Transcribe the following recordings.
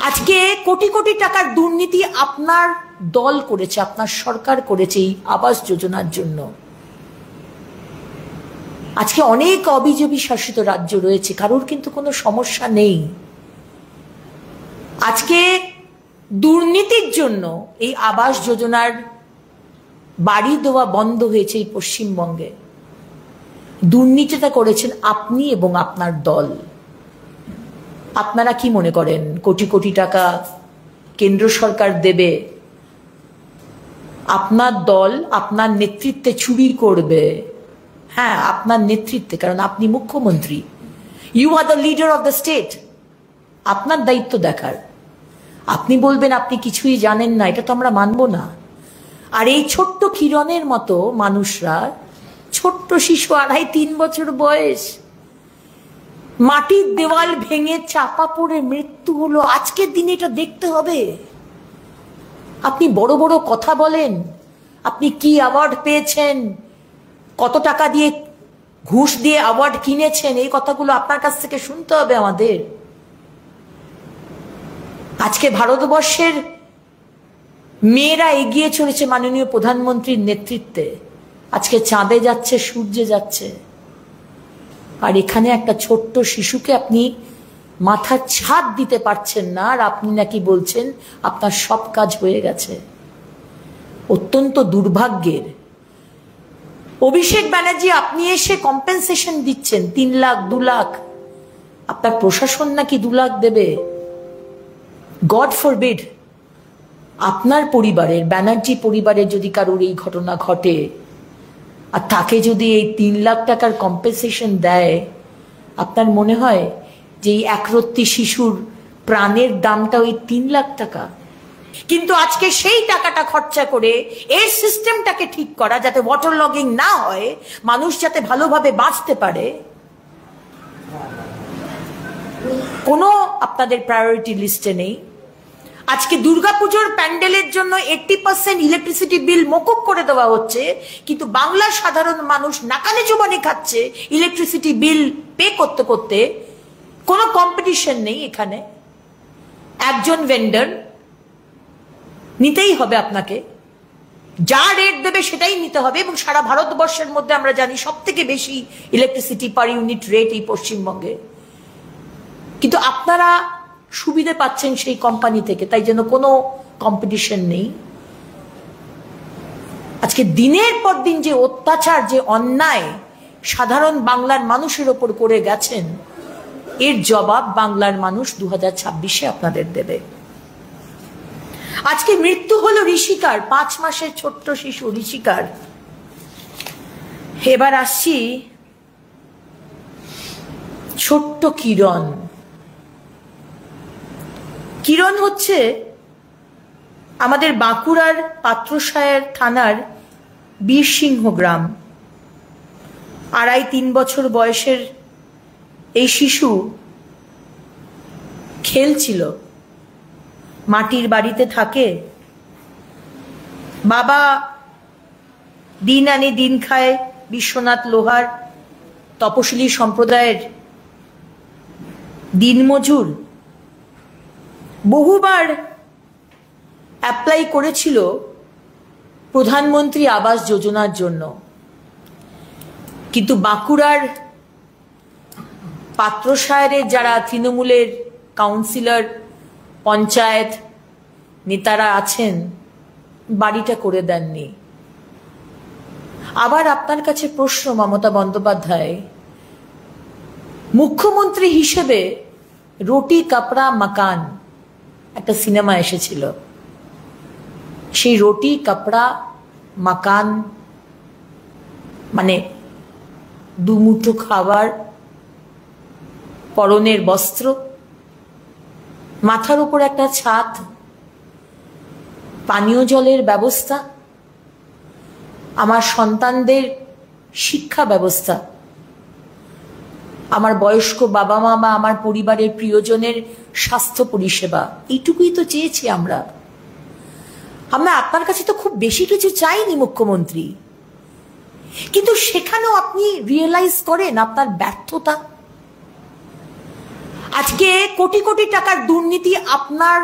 আজকে কোটি কোটি টাকার দুর্নীতি আপনার দল করেছে, আপনার সরকার করেছে এই আবাস যোজনার জন্য। আজকে অনেক অবিজেপি শাসিত রাজ্য রয়েছে, কারোর কিন্তু কোনো সমস্যা নেই। আজকে দুর্নীতির জন্য এই আবাস যোজনার বাড়ি দেওয়া বন্ধ হয়েছে এই পশ্চিমবঙ্গে। দুর্নীতিটা করেছেন আপনি এবং আপনার দল। আপনারা কি মনে করেন কোটি কোটি টাকা কেন্দ্র সরকার দেবে, আপনার দল আপনার নেতৃত্বে চুরি করবে? হ্যাঁ, আপনার নেতৃত্বে, কারণ আপনি মুখ্যমন্ত্রী। You are the leader of the state. আপনার দায়িত্ব দেখার। আপনি বলবেন আপনি কিছুই জানেন না, এটা তো আমরা মানব না। আর এই ছোট্ট কিরণের মতো মানুষরা, ছোট্ট শিশু 2.5-3 বছর বয়স, মাটির দেওয়াল ভেঙে চাপা পড়ে মৃত্যু হলো। আজকের দিনে এটা দেখতে হবে। আপনি বড় বড় কথা বলেন, আপনি কি অ্যাওয়ার্ড পেয়েছেন, কত টাকা দিয়ে ঘুষ দিয়ে অ্যাওয়ার্ড কিনেছেন, এই কথাগুলো আপনার কাছ থেকে শুনতে হবে আমাদের। আজকে ভারতবর্ষের মেয়েরা এগিয়ে চলেছে মাননীয় প্রধানমন্ত্রীর নেতৃত্বে। আজকে চাঁদে যাচ্ছে, সূর্যে যাচ্ছে। আর এখানে একটা ছোট্ট শিশুকে আপনি মাথার ছাদ দিতে পারছেন না, আর আপনি নাকি বলছেন আপনার সব কাজ হয়ে গেছে। অত্যন্ত দুর্ভাগ্যের। অভিষেক ব্যানার্জি, আপনি এসে কম্পেনসেশন দিচ্ছেন 3 লাখ 2 লাখ, আপনার প্রশাসন নাকি 2 লাখ দেবে? গড ফরবিড আপনার পরিবারের, ব্যানার্জি পরিবারের যদি কারোর এই ঘটনা ঘটে আর তাকে যদি এই 3 লাখ টাকার কম্পেনসেশন দেয়, আপনার মনে হয় যে এই একরত্তি শিশুর প্রাণের দামটা ওই 3 লাখ টাকা? কিন্তু আজকে সেই টাকাটা খরচা করে এর সিস্টেমটাকে ঠিক করা, যাতে ওয়াটার লগিং না হয়, মানুষ যাতে ভালোভাবে বাঁচতে পারে, কোনো আপনাদের প্রায়োরিটি লিস্টে নেই। আজকে দুর্গাপুজোর প্যান্ডেলের জন্য 80% ইলেকট্রিসিটি বিল মকুব করে দেওয়া হচ্ছে, কিন্তু বাংলার সাধারণ মানুষ নাকানে জোবানি খাচ্ছে ইলেকট্রিসিটি বিল পে করতে করতে। কোনো কম্পিটিশন নেই এখানে। একজন ভেন্ডর, নিতেই হবে আপনাকে, যা রেট দেবে সেটাই নিতে হবে। এবং সারা ভারতবর্ষের মধ্যে আমরা জানি সব থেকে বেশি ইলেকট্রিসিটি পার ইউনিট রেট এই পশ্চিমবঙ্গে। কিন্তু আপনারা সুবিধে পাচ্ছেন সেই কোম্পানি থেকে, তাই জন্য কোনো কম্পিটিশন নেই। আজকে দিনের পর দিন যে অত্যাচার, যে অন্যায় সাধারণ বাংলার মানুষের ওপর করে গেছেন, এর জবাব বাংলার মানুষ 2026-এ আপনাদের দেবে। আজকে মৃত্যু হলো ঋষিকার, 5 মাসের ছোট্ট শিশু ঋষিকার। এবার আসছি ছোট্ট কিরণ। কিরণ হচ্ছে আমাদের বাঁকুড়ার পাত্রসায়র থানার বীরসিংহ গ্রাম। 2.5-3 বছর বয়সের এই শিশু খেলছিল, মাটির বাড়িতে থাকে। বাবা দিন আনে দিন খায়, বিশ্বনাথ লোহার তপশিলি সম্প্রদায়ের দিনমজুর। বহুবার অ্যাপ্লাই করেছিল প্রধানমন্ত্রী আবাস যোজনার জন্য, কিন্তু বাঁকুড়ার পাত্রসায়রের যারা তৃণমূলের কাউন্সিলর, পঞ্চায়েত নেতারা আছেন, বাড়িটা করে দেননি। আবার আপনার কাছে প্রশ্ন, মমতা বন্দ্যোপাধ্যায়, মুখ্যমন্ত্রী হিসেবে রুটি কাপড়া মাকান একটা সিনেমা এসেছিল, সেই রুটি কাপড়া মাকান মানে দুমুঠো খাবার, পরনের বস্ত্র, মাথার উপর একটা ছাদ, পানীয় জলের ব্যবস্থা, আমার সন্তানদের শিক্ষা ব্যবস্থা, আমার বয়স্ক বাবা মা বা আমার পরিবারের প্রিয়জনের স্বাস্থ্য পরিষেবা, এইটুকুই তো চেয়েছি আমরা। আমরা আপনার কাছে তো খুব বেশি কিছু চাইনি মুখ্যমন্ত্রী, কিন্তু সেখানেও আপনি রিয়েলাইজ করেন আপনার ব্যর্থতা। আজকে কোটি কোটি টাকার দুর্নীতি আপনার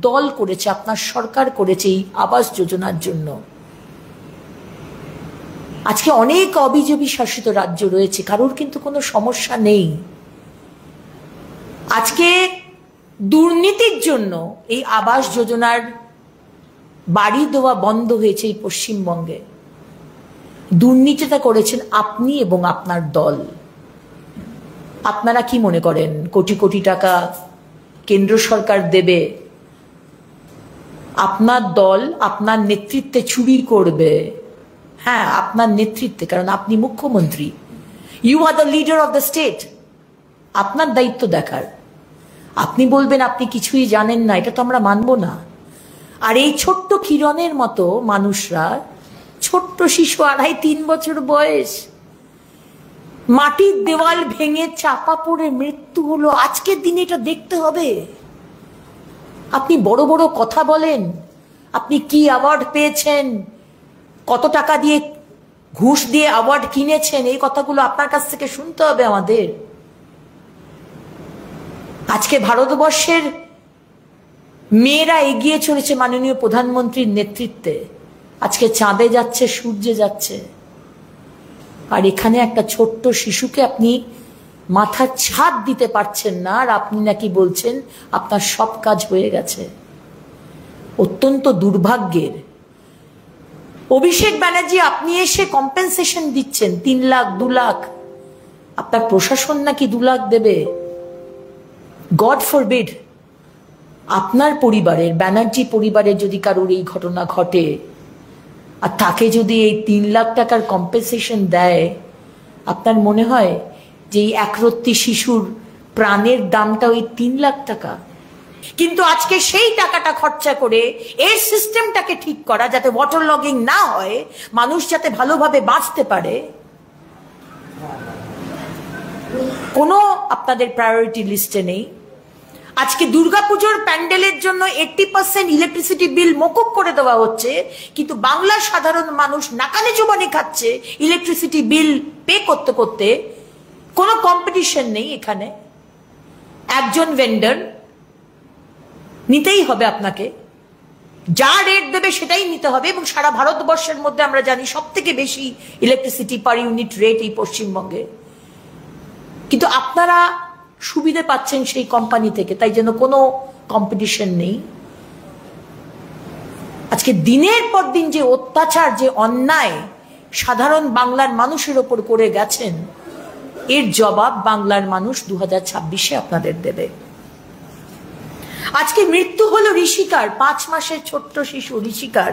দল করেছে, আপনার সরকার করেছে এই আবাস যোজনার জন্য। আজকে অনেক অবিজেপি শাসিত রাজ্য রয়েছে, কারোর কিন্তু কোনো সমস্যা নেই। আজকে দুর্নীতির জন্য এই আবাস যোজনার বাড়ি দেওয়া বন্ধ হয়েছে এই পশ্চিমবঙ্গে। দুর্নীতিটা করেছেন আপনি এবং আপনার দল। আপনারা কি মনে করেন কোটি কোটি টাকা কেন্দ্র সরকার দেবে, আপনার দল আপনার নেতৃত্বে চুরি করবে? হ্যাঁ, আপনার নেতৃত্বে, কারণ আপনি মুখ্যমন্ত্রী, you are the leader of the state. আপনার দায়িত্ব দেখার। আপনি বলবেন আপনি কিছুই জানেন না, এটা তো আমরা মানব না। আর এই ছোট্ট কিরণের মতো মানুষরা, ছোট্ট শিশু, 2.5-3 বছর বয়স, মাটির দেওয়াল ভেঙে চাপা পড়ে মৃত্যু হলো। আজকের দিনে এটা দেখতে হবে। আপনি বড় বড় কথা বলেন, আপনি কি অ্যাওয়ার্ড পেয়েছেন, কত টাকা দিয়ে ঘুষ দিয়ে অ্যাওয়ার্ড কিনেছেন, এই কথাগুলো আপনার কাছ থেকে শুনতে হবে আমাদের। আজকে ভারতবর্ষের মেয়েরা এগিয়ে চলেছে মাননীয় প্রধানমন্ত্রীর নেতৃত্বে। আজকে চাঁদে যাচ্ছে, সূর্যে যাচ্ছে। আর এখানে একটা ছোট্ট শিশুকে আপনি মাথার ছাদ দিতে পারছেন না, আর আপনি নাকি বলছেন আপনার সব কাজ হয়ে গেছে। অত্যন্ত দুর্ভাগ্যের। অভিষেক ব্যানার্জি, আপনি এসে কম্পেনসেশন দিচ্ছেন 3 লাখ 2 লাখ, আপনার প্রশাসন নাকি 2 লাখ দেবে? গড ফরবিড আপনার পরিবারের, ব্যানার্জি পরিবারের যদি কারোর এই ঘটনা ঘটে আর তাকে যদি এই 3 লাখ টাকার কম্পেনসেশন দেয়, আপনার মনে হয় যে এই একরত্তি শিশুর প্রাণের দামটা ওই 3 লাখ টাকা? কিন্তু আজকে সেই টাকাটা খরচা করে এই সিস্টেমটাকে ঠিক করা, যাতে ওয়াটার লগিং না হয়, মানুষ যাতে ভালোভাবে বাঁচতে পারে, কোনো আপনাদের প্রায়োরিটি লিস্টে নেই। আজকে দুর্গাপুজোর প্যান্ডেলের জন্য 80% ইলেকট্রিসিটি বিল মকুব করে দেওয়া হচ্ছে, কিন্তু বাংলার সাধারণ মানুষ নাকানে চুবানি খাচ্ছে ইলেকট্রিসিটি বিল পে করতে করতে। কোনো কম্পিটিশন নেই এখানে। একজন ভেন্ডর, নিতেই হবে আপনাকে, যা রেট দেবে সেটাই নিতে হবে। এবং সারা ভারতবর্ষের মধ্যে আমরা জানি সব থেকে বেশি ইলেকট্রিসিটি পার ইউনিট রেট এই পশ্চিমবঙ্গে। কিন্তু আপনারা সুবিধে পাচ্ছেন সেই কোম্পানি থেকে, তাই জন্য কোনো কম্পিটিশন নেই। আজকে দিনের পর দিন যে অত্যাচার, যে অন্যায় সাধারণ বাংলার মানুষের ওপর করে গেছেন, এর জবাব বাংলার মানুষ 2026-এ আপনাদের দেবে। আজকে মৃত্যু হলো ঋষিকার, 5 মাসের ছোট্ট শিশু ঋষিকার।